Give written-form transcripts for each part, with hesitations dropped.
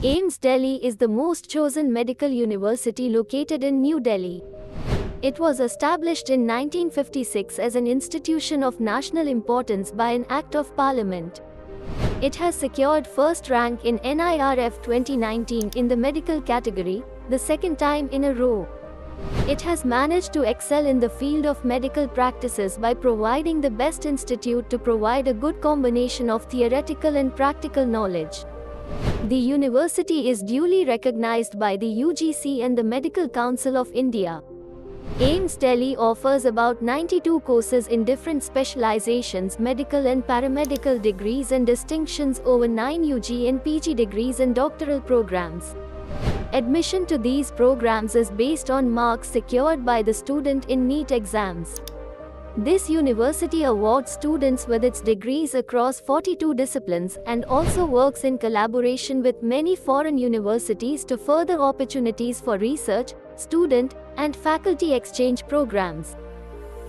AIIMS Delhi is the most chosen medical university located in New Delhi. It was established in 1956 as an institution of national importance by an Act of Parliament. It has secured first rank in NIRF 2019 in the medical category, the second time in a row. It has managed to excel in the field of medical practices by providing the best institute to provide a good combination of theoretical and practical knowledge. The university is duly recognized by the UGC and the Medical Council of India. AIIMS Delhi offers about 92 courses in different specializations, medical and paramedical degrees and distinctions, over 9 UG and PG degrees and doctoral programs. Admission to these programs is based on marks secured by the student in NEET exams. This university awards students with its degrees across 42 disciplines and also works in collaboration with many foreign universities to further opportunities for research, student, and faculty exchange programs.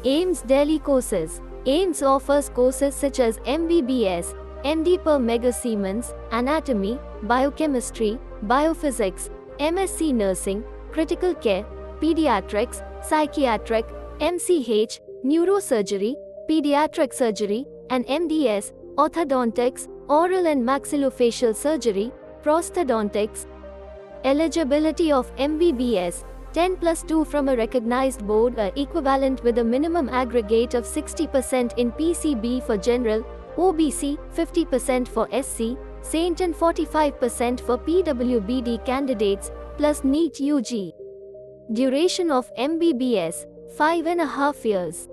AIIMS Delhi courses. AIIMS offers courses such as MBBS, MD per Mega Siemens, Anatomy, Biochemistry, Biophysics, MSc Nursing, Critical Care, Pediatrics, Psychiatric, MCH, Neurosurgery, Pediatric Surgery, and MDS, Orthodontics, Oral and Maxillofacial Surgery, Prosthodontics. Eligibility of MBBS, 10+2 from a recognized board are equivalent with a minimum aggregate of 60% in PCB for General, OBC, 50% for SC, Saint and 45% for PWBD candidates, plus NEET UG. Duration of MBBS, 5.5 years.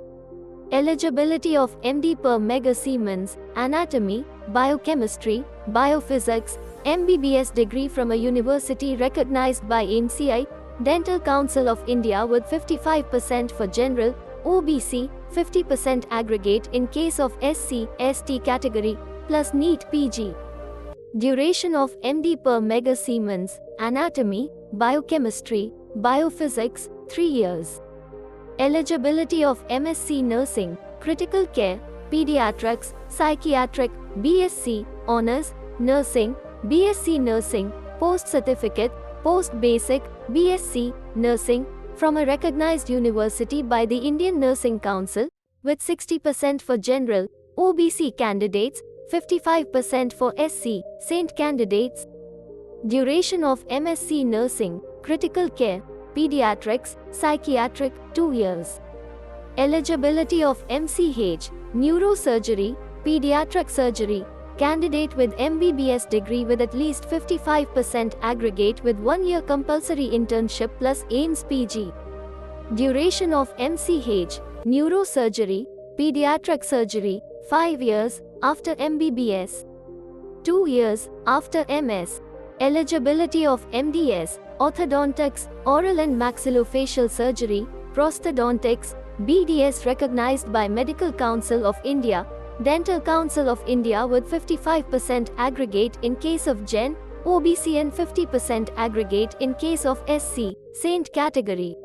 Eligibility of MD per Mega Siemens, Anatomy, Biochemistry, Biophysics, MBBS degree from a university recognized by AIIMS Dental Council of India with 55% for General, OBC, 50% aggregate in case of SC, ST category, plus NEET PG. Duration of MD per Mega Siemens, Anatomy, Biochemistry, Biophysics, 3 years. Eligibility of MSc Nursing, Critical Care, Pediatrics, Psychiatric, BSc, Honours, Nursing, BSc Nursing, Post Certificate, Post Basic, BSc, Nursing, from a recognized university by the Indian Nursing Council, with 60% for General, OBC candidates, 55% for SC, Saint candidates. Duration of MSc Nursing, Critical Care, Pediatrics, Psychiatric, 2 years. Eligibility of MCH, Neurosurgery, Pediatric Surgery, candidate with MBBS degree with at least 55% aggregate with 1 year compulsory internship plus AIIMS PG. Duration of MCH, Neurosurgery, Pediatric Surgery, 5 years, after MBBS. 2 years, after MS. Eligibility of MDS, Orthodontics, Oral and Maxillofacial Surgery, Prosthodontics, BDS recognized by Medical Council of India, Dental Council of India with 55% aggregate in case of Gen, OBC and 50% aggregate in case of SC, Saint category.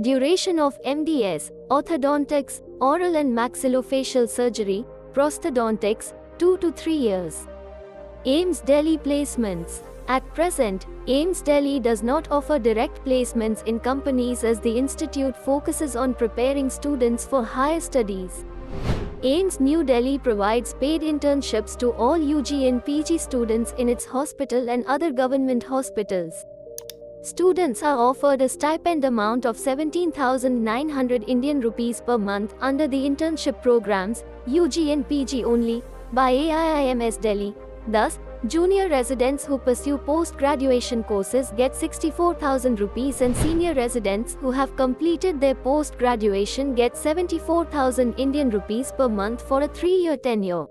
Duration of MDS, Orthodontics, Oral and Maxillofacial Surgery, Prosthodontics, 2 to 3 years. AIIMS Delhi placements. At present, AIIMS Delhi does not offer direct placements in companies as the institute focuses on preparing students for higher studies. AIIMS New Delhi provides paid internships to all UG and PG students in its hospital and other government hospitals. Students are offered a stipend amount of 17,900 Indian rupees per month under the internship programs, UG and PG only, by AIIMS Delhi. Thus, junior residents who pursue post-graduation courses get 64,000 rupees and senior residents who have completed their post-graduation get 74,000 Indian rupees per month for a 3-year tenure.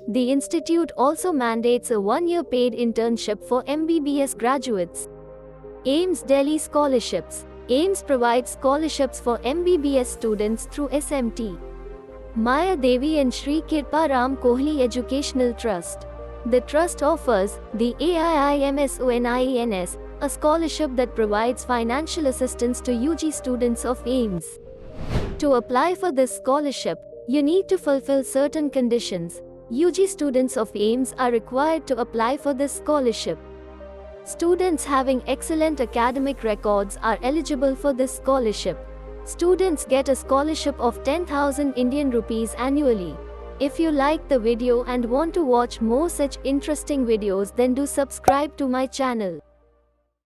The institute also mandates a 1-year paid internship for MBBS graduates. AIIMS Delhi Scholarships. AIIMS provides scholarships for MBBS students through SMT. Maya Devi and Shri Kirpa Ram Kohli Educational Trust. The trust offers the AIIMS ONIENS, a scholarship that provides financial assistance to UG students of AIIMS. To apply for this scholarship, you need to fulfill certain conditions. UG students of AIIMS are required to apply for this scholarship. Students having excellent academic records are eligible for this scholarship. Students get a scholarship of 10,000 Indian rupees annually. If you like the video and want to watch more such interesting videos, then do subscribe to my channel.